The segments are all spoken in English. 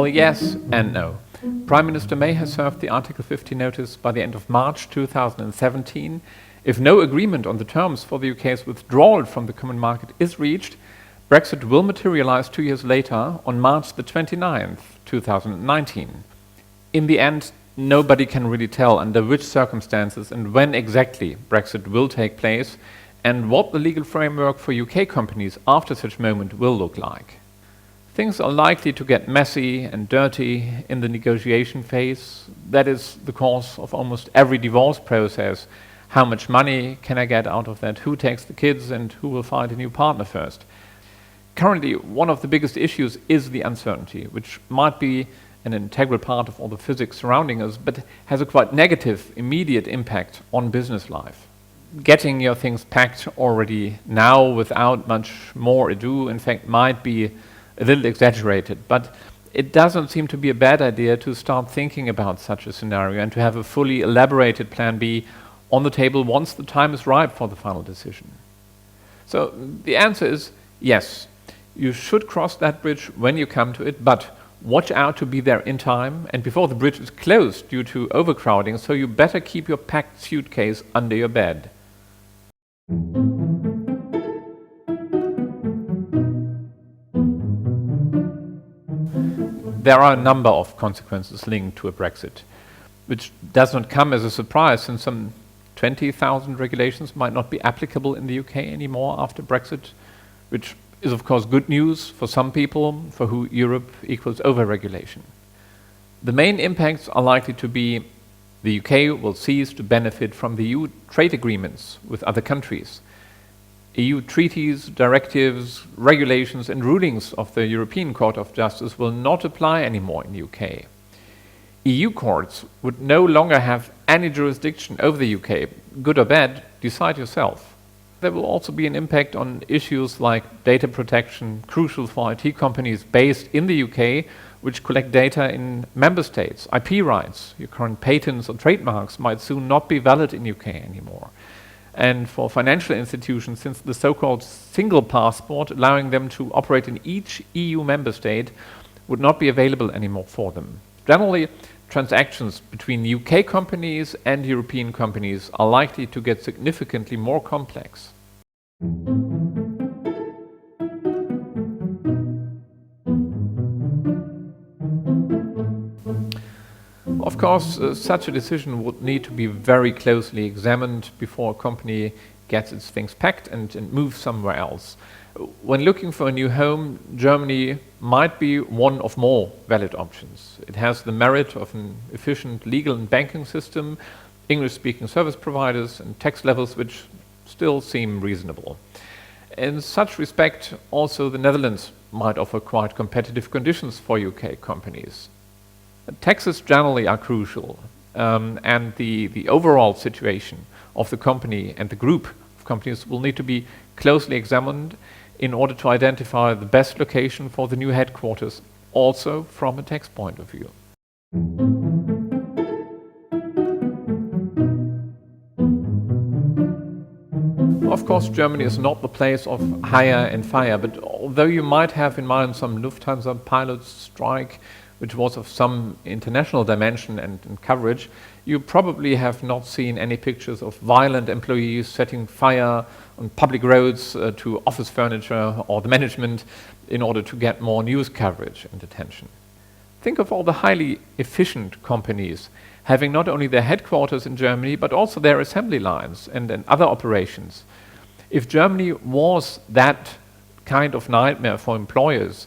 Well, yes and no. Prime Minister May has served the Article 50 notice by the end of March 2017. If no agreement on the terms for the UK's withdrawal from the common market is reached, Brexit will materialize 2 years later on March the 29th, 2019. In the end, nobody can really tell under which circumstances and when exactly Brexit will take place and what the legal framework for UK companies after such moment will look like. Things are likely to get messy and dirty in the negotiation phase. That is the course of almost every divorce process. How much money can I get out of that? Who takes the kids and who will find a new partner first? Currently, one of the biggest issues is the uncertainty, which might be an integral part of all the physics surrounding us, but has a quite negative, immediate impact on business life. Getting your things packed already now without much more ado, in fact, might be a little exaggerated, but it doesn't seem to be a bad idea to start thinking about such a scenario and to have a fully elaborated plan B on the table once the time is ripe for the final decision. So the answer is yes, you should cross that bridge when you come to it, but watch out to be there in time and before the bridge is closed due to overcrowding, so you better keep your packed suitcase under your bed. There are a number of consequences linked to a Brexit, which does not come as a surprise since some 20,000 regulations might not be applicable in the UK anymore after Brexit, which is of course good news for some people for who Europe equals over-regulation. The main impacts are likely to be the UK will cease to benefit from the EU trade agreements with other countries. EU treaties, directives, regulations and rulings of the European Court of Justice will not apply anymore in the UK. EU courts would no longer have any jurisdiction over the UK. Good or bad, decide yourself. There will also be an impact on issues like data protection, crucial for IT companies based in the UK, which collect data in member states. IP rights, your current patents or trademarks might soon not be valid in UK anymore. And for financial institutions, since the so-called single passport allowing them to operate in each EU member state would not be available anymore for them. Generally, transactions between UK companies and European companies are likely to get significantly more complex. Of course, such a decision would need to be very closely examined before a company gets its things packed and moves somewhere else. When looking for a new home, Germany might be one of more valid options. It has the merit of an efficient legal and banking system, English-speaking service providers and tax levels which still seem reasonable. In such respect, also the Netherlands might offer quite competitive conditions for UK companies. Taxes generally are crucial, and the overall situation of the company and the group of companies will need to be closely examined in order to identify the best location for the new headquarters, also from a tax point of view. Of course, Germany is not the place of hire and fire, but although you might have in mind some Lufthansa pilots strike, which was of some international dimension and coverage, you probably have not seen any pictures of violent employees setting fire on public roads to office furniture or the management in order to get more news coverage and attention. Think of all the highly efficient companies having not only their headquarters in Germany, but also their assembly lines and other operations. If Germany was that kind of nightmare for employers,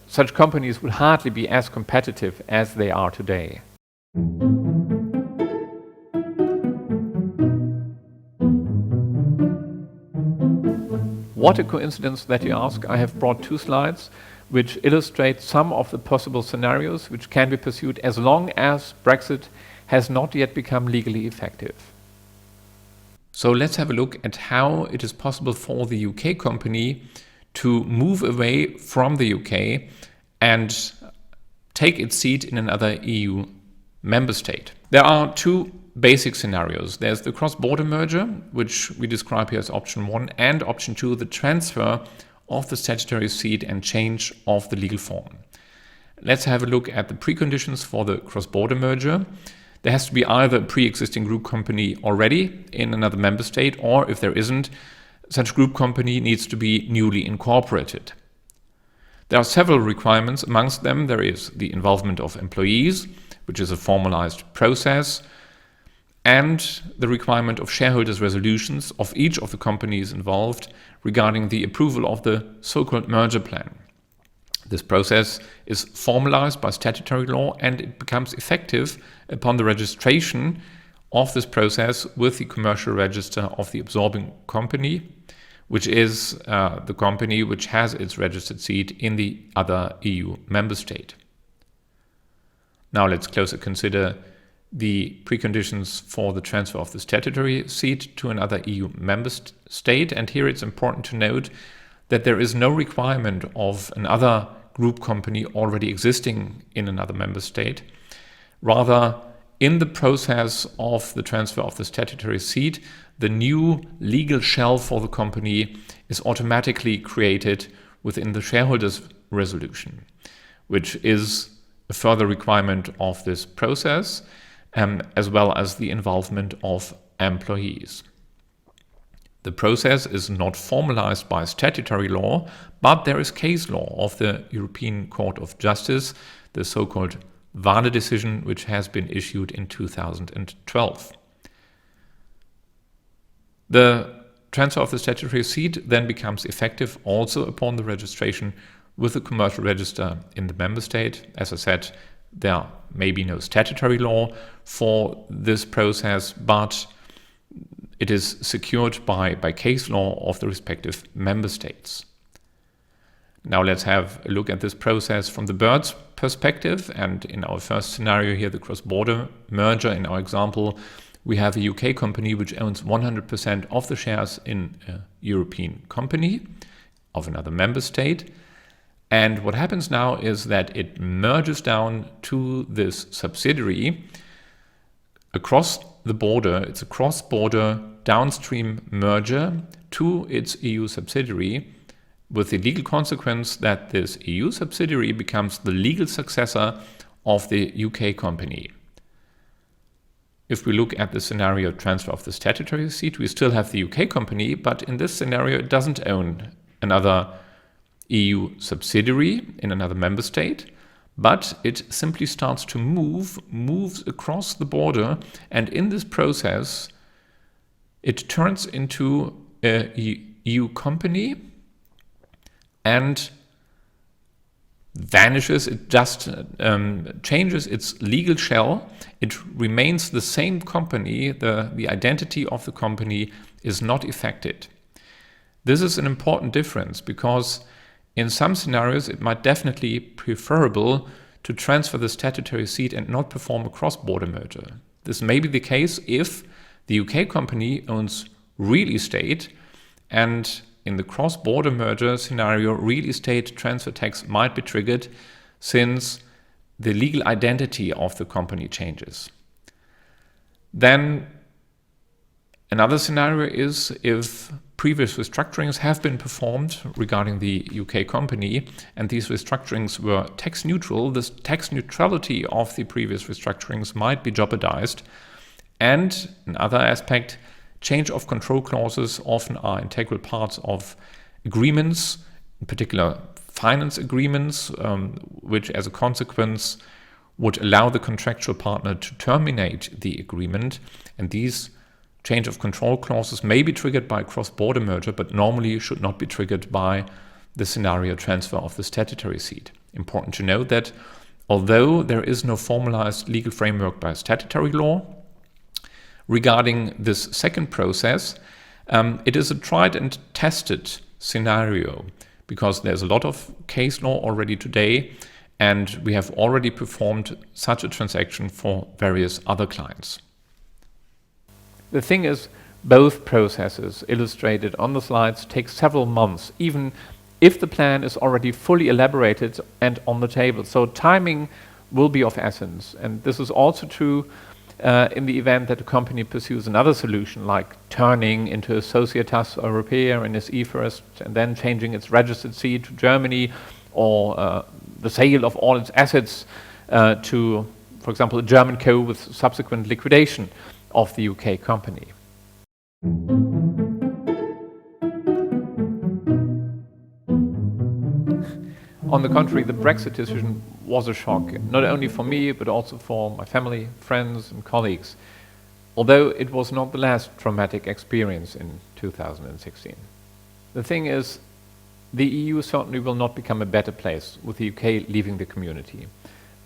such companies would hardly be as competitive as they are today. What a coincidence that you ask. I have brought 2 slides which illustrate some of the possible scenarios which can be pursued as long as Brexit has not yet become legally effective. So let's have a look at how it is possible for the UK company to move away from the UK and take its seat in another EU member state. There are 2 basic scenarios. There's the cross-border merger, which we describe here as option 1, and option 2, the transfer of the statutory seat and change of the legal form. let's have a look at the preconditions for the cross-border merger. There has to be either a pre-existing group company already in another member state, or if there isn't, such group company needs to be newly incorporated. There are several requirements. Amongst them, there is the involvement of employees, which is a formalized process, and the requirement of shareholders' resolutions of each of the companies involved regarding the approval of the so-called merger plan. This process is formalized by statutory law, and it becomes effective upon the registration of this process with the commercial register of the absorbing company, which is the company which has its registered seat in the other EU member state. Now let's closer consider the preconditions for the transfer of the statutory seat to another EU member state. And here it's important to note that there is no requirement of another group company already existing in another member state. Rather, in the process of the transfer of the statutory seat, the new legal shell for the company is automatically created within the shareholders' resolution, which is a further requirement of this process, as well as the involvement of employees. The process is not formalized by statutory law, but there is case law of the European Court of Justice, the so-called Wale decision, which has been issued in 2012. The transfer of the statutory seat then becomes effective also upon the registration with the commercial register in the member state. As I said, there may be no statutory law for this process, but it is secured by case law of the respective member states. Now let's have a look at this process from the bird's perspective. And in our first scenario here, the cross-border merger, in our example, we have a UK company which owns 100% of the shares in a European company of another member state. And what happens now is that it merges down to this subsidiary across the border. It's a cross-border downstream merger to its EU subsidiary, with the legal consequence that this EU subsidiary becomes the legal successor of the UK company. If we look at the scenario transfer of the statutory seat, we still have the UK company, but in this scenario it doesn't own another EU subsidiary in another member state, but it simply starts to moves across the border, and in this process it turns into a EU company and vanishes. It just changes its legal shell. It remains the same company. The identity of the company is not affected. This is an important difference because in some scenarios it might definitely be preferable to transfer the statutory seat and not perform a cross-border merger. This may be the case if the UK company owns real estate, and in the cross-border merger scenario, real estate transfer tax might be triggered since the legal identity of the company changes. Then another scenario is if previous restructurings have been performed regarding the UK company and these restructurings were tax neutral, this tax neutrality of the previous restructurings might be jeopardized. And another aspect, change of control clauses often are integral parts of agreements, in particular finance agreements, which as a consequence would allow the contractual partner to terminate the agreement. And these change of control clauses may be triggered by a cross-border merger, but normally should not be triggered by the scenario transfer of the statutory seat. Important to note that although there is no formalized legal framework by statutory law, regarding this second process, it is a tried and tested scenario because there's a lot of case law already today, and we have already performed such a transaction for various other clients. The thing is, both processes illustrated on the slides take several months, even if the plan is already fully elaborated and on the table. So timing will be of essence, and this is also true in the event that a company pursues another solution, like turning into a Societas Europaea in SE first and then changing its registered seat to Germany, or the sale of all its assets to, for example, a German co with subsequent liquidation of the UK company. On the contrary, the Brexit decision was a shock, not only for me, but also for my family, friends and colleagues, although it was not the last traumatic experience in 2016. The thing is, the EU certainly will not become a better place with the UK leaving the community.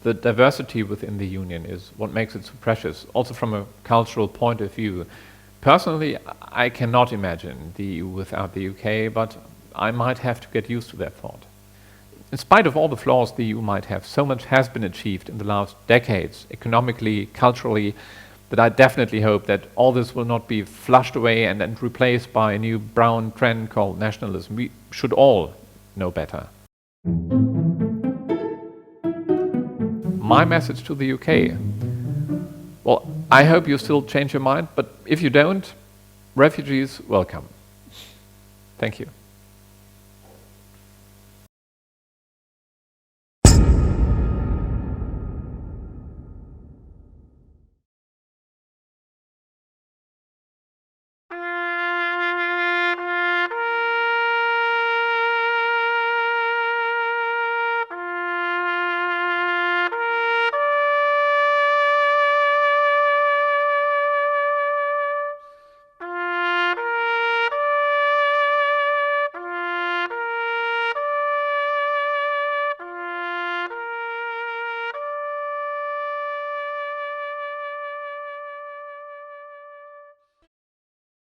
The diversity within the Union is what makes it so precious, also from a cultural point of view. Personally, I cannot imagine the EU without the UK, but I might have to get used to that thought. In spite of all the flaws the EU might have, so much has been achieved in the last decades, economically, culturally, that I definitely hope that all this will not be flushed away and replaced by a new brown trend called nationalism. We should all know better. My message to the UK: well, I hope you still change your mind, but if you don't, refugees welcome. Thank you.